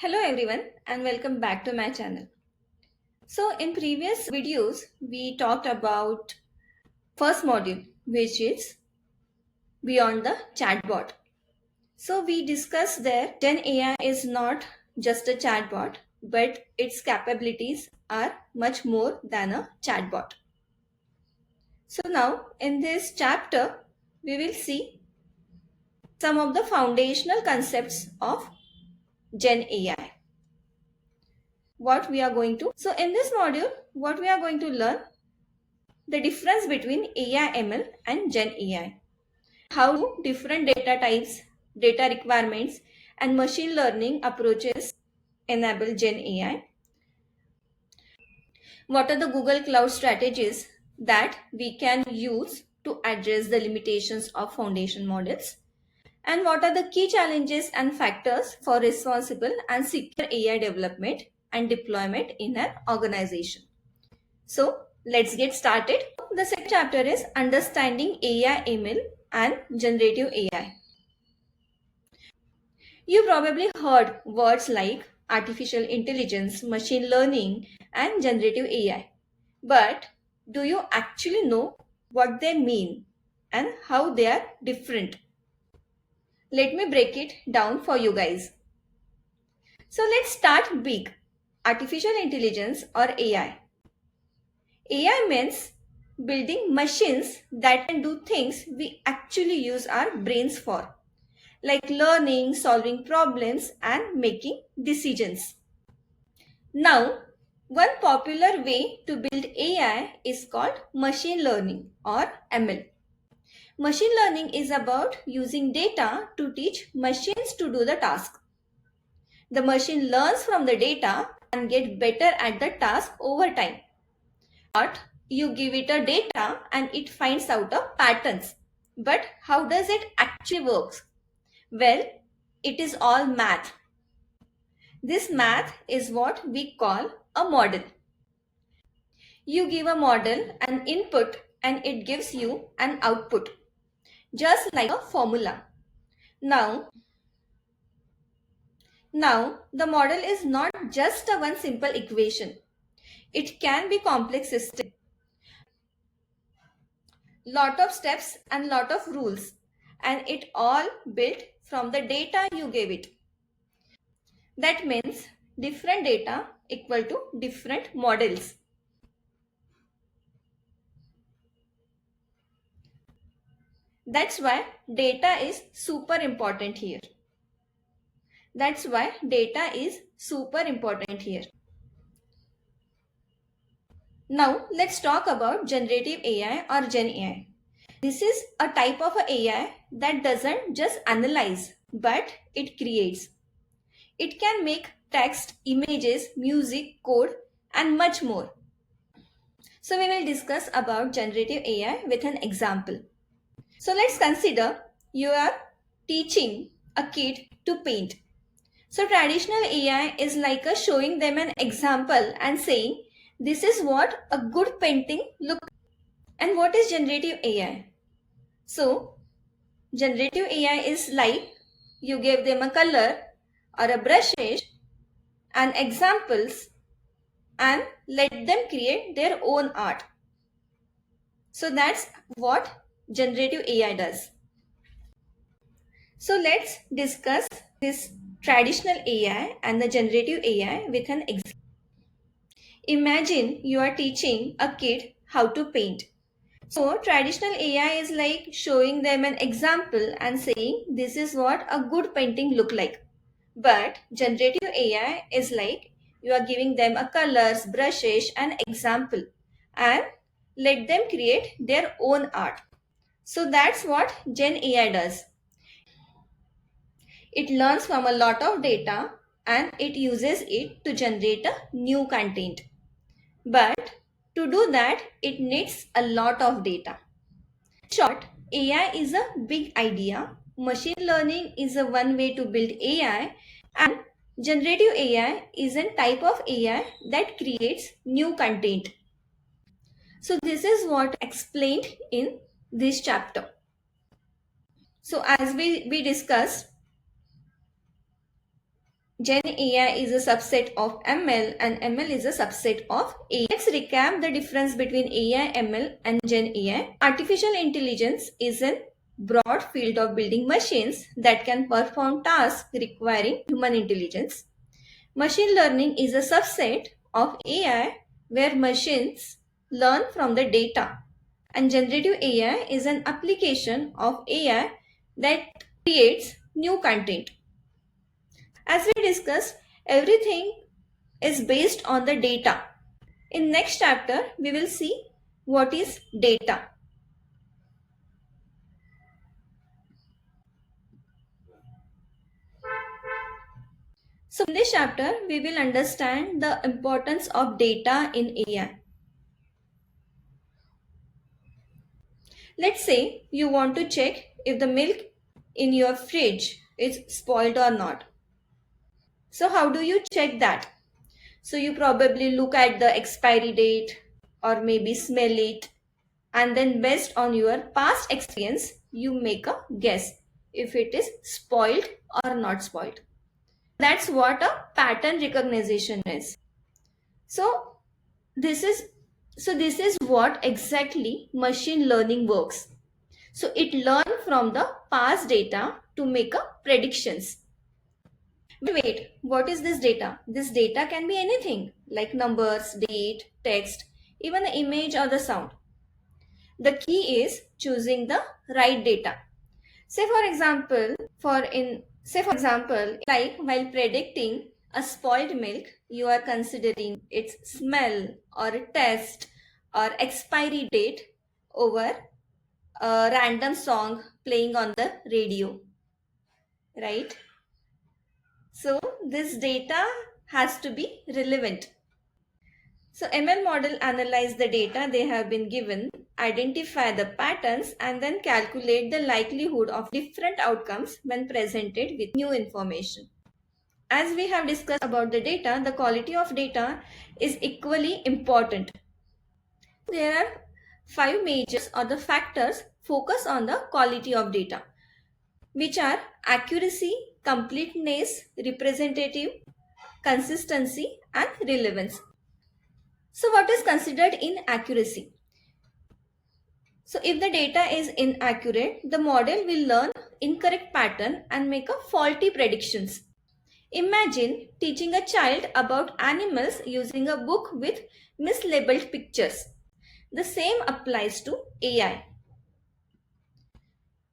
Hello everyone and welcome back to my channel. So in previous videos we talked about first module which is beyond the chatbot. So we discussed there Gen AI is not just a chatbot but its capabilities are much more than a chatbot. So now in this chapter we will see some of the foundational concepts of Gen AI. What we are going to so in this module what we are going to learn the difference between AI ML and Gen AI, how different data types, data requirements, and machine learning approaches enable Gen AI, what are the Google Cloud strategies that we can use to address the limitations of foundation models, and what are the key challenges and factors for responsible and secure AI development and deployment in an organization. So let's get started. The second chapter is understanding AI ML and generative AI. You probably heard words like artificial intelligence, machine learning, and generative AI. But do you actually know what they mean and how they are different? Let me break it down for you guys. So let's start big. Artificial intelligence or AI. AI means building machines that can do things we actually use our brains for, like learning, solving problems, and making decisions. Now, one popular way to build AI is called machine learning or ML. Machine learning is about using data to teach machines to do the task. The machine learns from the data and gets better at the task over time. But you give it a data and it finds out a patterns. But how does it actually work? Well, it is all math. This math is what we call a model. You give a model an input and it gives you an output, just like a formula. Now, now the model is not just a one simple equation. It can be complex system, lot of steps and lot of rules, and it all built from the data you gave it. That means different data equal to different models. That's why data is super important here. That's why data is super important here. Now let's talk about generative AI or Gen AI. This is a type of AI that doesn't just analyze but it creates. It can make text, images, music, code and much more. So we will discuss about generative AI with an example. So let's consider you are teaching a kid to paint. So traditional AI is like a showing them an example and saying this is what a good painting looks like. And what is generative AI? So generative AI is like you give them a color or a brushes and examples and let them create their own art. So that's what generative AI does. So let's discuss this traditional AI and the generative AI with an example. Imagine you are teaching a kid how to paint. So traditional AI is like showing them an example and saying this is what a good painting look like. But generative AI is like you are giving them a colors, brushes and example and let them create their own art. So that's what Gen AI does. It learns from a lot of data and it uses it to generate a new content. But to do that, it needs a lot of data. In short, AI is a big idea. Machine learning is a one way to build AI and generative AI is a type of AI that creates new content. So this is what explained in this chapter. So as we discussed, Gen AI is a subset of ML and ML is a subset of AI. Let's recap the difference between AI, ML and Gen AI. Artificial intelligence is a broad field of building machines that can perform tasks requiring human intelligence. Machine learning is a subset of AI where machines learn from the data. And generative AI is an application of AI that creates new content. As we discussed, everything is based on the data. In next chapter, we will see what is data. So in this chapter, we will understand the importance of data in AI. Let's say you want to check if the milk in your fridge is spoiled or not. So how do you check that? So you probably look at the expiry date or maybe smell it, and then based on your past experience you make a guess if it is spoiled or not spoiled. That's what a pattern recognition is. So this is this is what exactly machine learning works. So it learns from the past data to make a predictions. But wait, what is this data? This data can be anything like numbers, date, text, even the image or the sound. The key is choosing the right data. Say for example, like while predicting a spoiled milk, you are considering its smell or taste or expiry date over a random song playing on the radio, right? So this data has to be relevant. So ML model analyze the data they have been given, identify the patterns and then calculate the likelihood of different outcomes when presented with new information. As we have discussed about the data, the quality of data is equally important. There are 5 majors or the factors focus on the quality of data, which are accuracy, completeness, representative, consistency and relevance. So what is considered inaccuracy? So if the data is inaccurate, the model will learn incorrect pattern and make a faulty predictions. Imagine teaching a child about animals using a book with mislabeled pictures. The same applies to AI.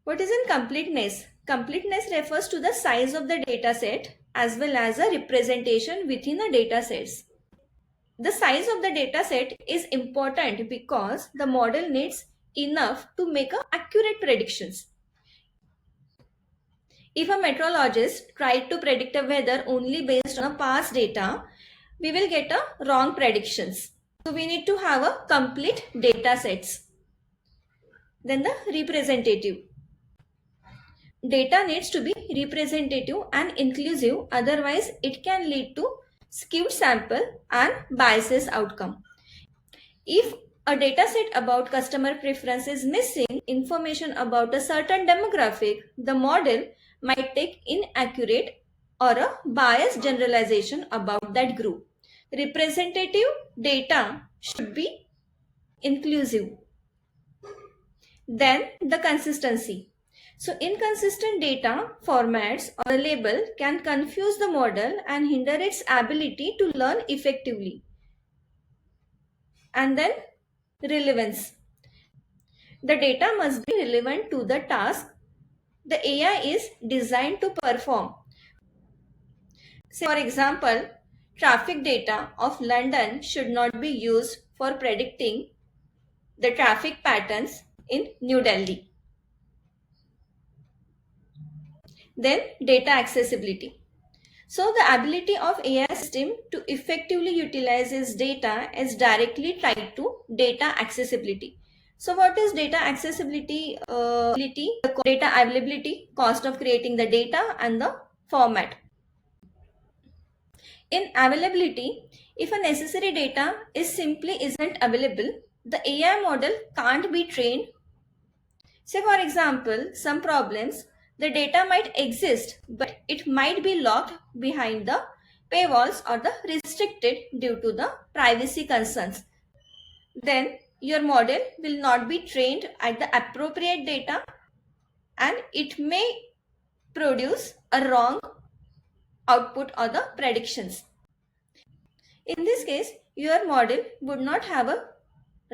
What is incompleteness? Completeness refers to the size of the data set as well as a representation within a data sets. The size of the data set is important because the model needs enough to make accurate predictions. If a meteorologist tried to predict a weather only based on a past data, we will get a wrong predictions. So we need to have a complete data sets. Then the representative. Data needs to be representative and inclusive, otherwise it can lead to skewed sample and biases outcome. If a dataset about customer preference is missing information about a certain demographic, the model might take inaccurate or a biased generalization about that group. Representative data should be inclusive. Then the consistency. So inconsistent data formats or a label can confuse the model and hinder its ability to learn effectively. And then relevance. The data must be relevant to the task the AI is designed to perform. Say for example, traffic data of London should not be used for predicting the traffic patterns in New Delhi. Then data accessibility. So the ability of AI system to effectively utilize its data is directly tied to data accessibility. So what is data accessibility? Data availability, cost of creating the data and the format. In availability, if a necessary data is simply isn't available, the AI model can't be trained. Say for example, some problems The data might exist, but it might be locked behind the paywalls or the restricted due to the privacy concerns. Then your model will not be trained at the appropriate data and it may produce a wrong output or the predictions. In this case, your model would not have a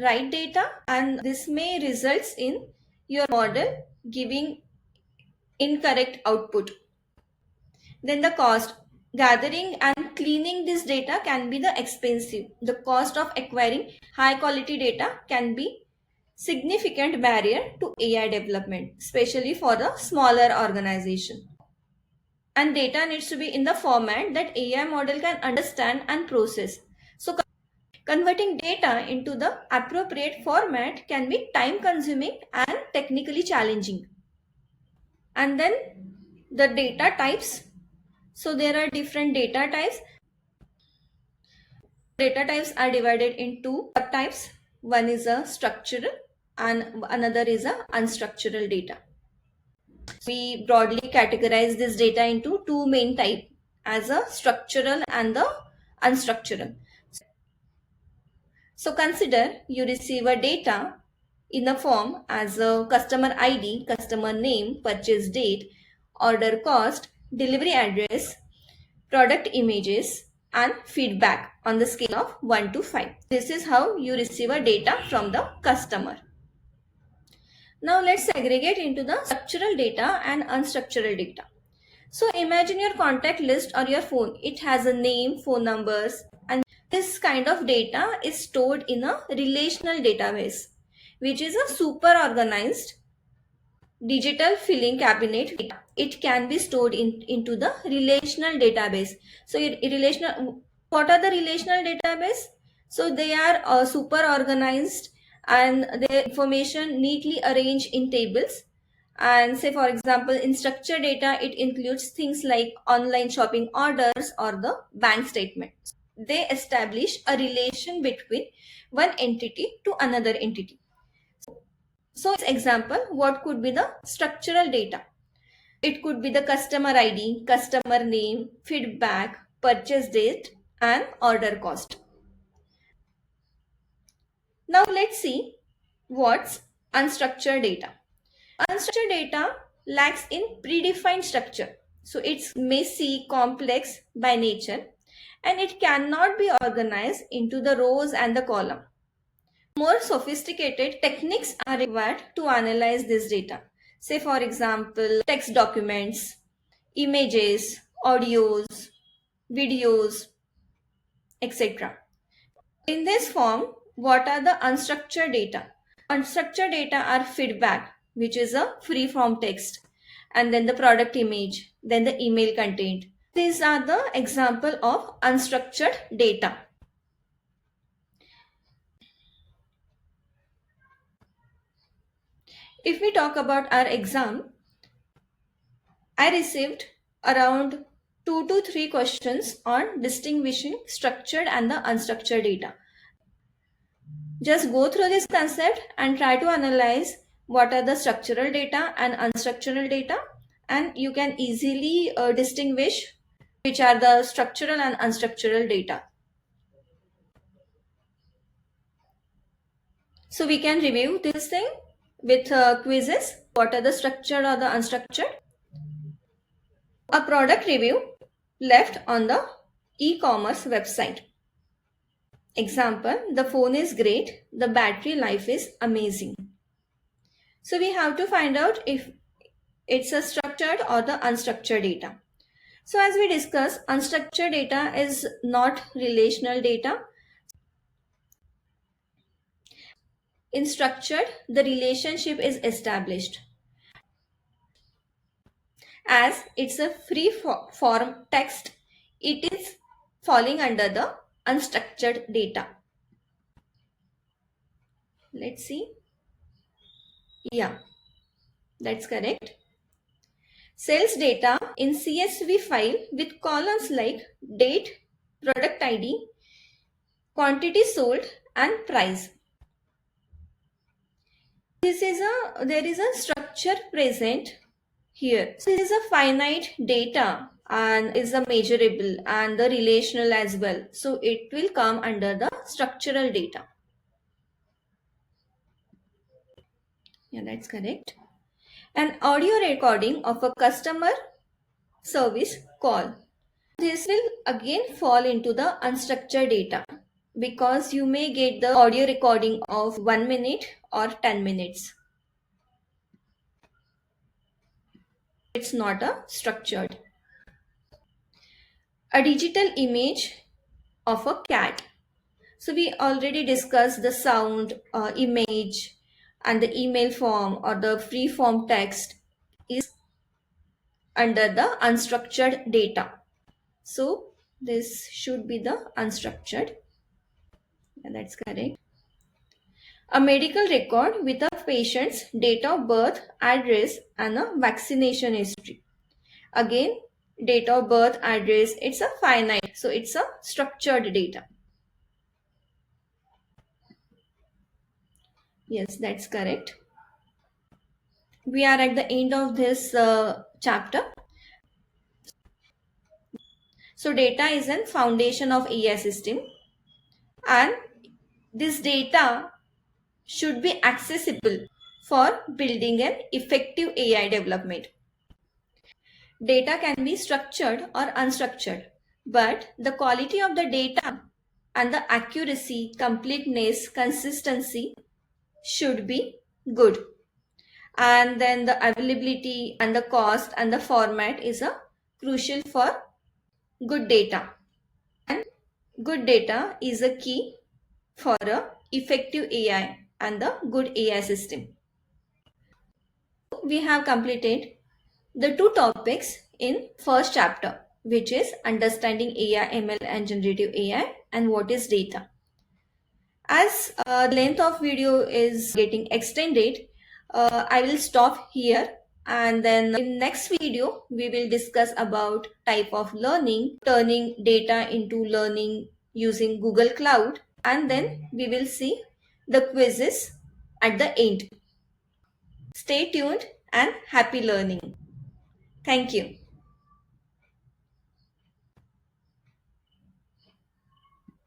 right data and this may result in your model giving incorrect output. Then the cost. Gathering and cleaning this data can be the expensive. The cost of acquiring high quality data can be significant barrier to AI development, especially for the smaller organization. And data needs to be in the format that AI model can understand and process. So converting data into the appropriate format can be time consuming and technically challenging. And then the data types. So there are different data types. Data types are divided into subtypes. One is a structural and another is a unstructured data. We broadly categorize this data into two main types as a structural and the unstructured. So consider you receive a data in a form as a customer ID, customer name, purchase date, order cost, delivery address, product images, and feedback on the scale of 1 to 5. This is how you receive a data from the customer. Now let's segregate into the structural data and unstructured data. So imagine your contact list or your phone. It has a name, phone numbers, and this kind of data is stored in a relational database, which is a super organized digital filing cabinet. It can be stored into the relational database. So what are the relational database? So they are super organized and their information neatly arranged in tables. And say for example, in structured data, it includes things like online shopping orders or the bank statement. They establish a relation between one entity to another entity. So, example, what could be the structural data? It could be the customer ID, customer name, feedback, purchase date, and order cost. Now, let's see what's unstructured data. Unstructured data lacks in predefined structure. So, it's messy, complex by nature, and it cannot be organized into the rows and the column. More sophisticated techniques are required to analyze this data. Say for example, text documents, images, audios, videos, etc. In this form, what are the unstructured data? Unstructured data are feedback, which is a free form text, and then the product image, then the email content. These are the example of unstructured data. If we talk about our exam, I received around 2 to 3 questions on distinguishing structured and the unstructured data. Just go through this concept and try to analyze what are the structural data and unstructured data, and you can easily distinguish which are the structural and unstructured data. So we can review this thing with quizzes. What are the structured or the unstructured? A product review left on the e-commerce website. Example, the phone is great, the battery life is amazing. So we have to find out if it's a structured or the unstructured data. So as we discussed, unstructured data is not relational data. In structured, the relationship is established. As it's a free form text, it is falling under the unstructured data. Let's see. Yeah, that's correct. Sales data in CSV file with columns like date, product ID, quantity sold, and price. There is a structure present here. So this is a finite data and is a measurable and the relational as well. So it will come under the structural data. Yeah, that's correct. An audio recording of a customer service call. This will again fall into the unstructured data because you may get the audio recording of 1 minute or 10 minutes. It's not a structured. A digital image of a cat. So we already discussed the sound, image, and the email form or the free form text is under the unstructured data. So this should be the unstructured. Yeah, that's correct. A medical record with a patient's date of birth, address, and a vaccination history. Again, date of birth, address, it's a finite, so it's a structured data. Yes, that's correct. We are at the end of this chapter. So data is a foundation of AI system, and this data should be accessible for building an effective AI development. Data can be structured or unstructured, but the quality of the data and the accuracy, completeness, consistency should be good. And then the availability and the cost and the format is a crucial for good data. And good data is a key for a effective AI and the good AI system. We have completed the two topics in first chapter, which is understanding AI, ML and generative AI and what is data. As the length of video is getting extended, I will stop here, and then in next video we will discuss about type of learning, turning data into learning using Google Cloud, and then we will see the quizzes at the end. Stay tuned and happy learning. Thank you.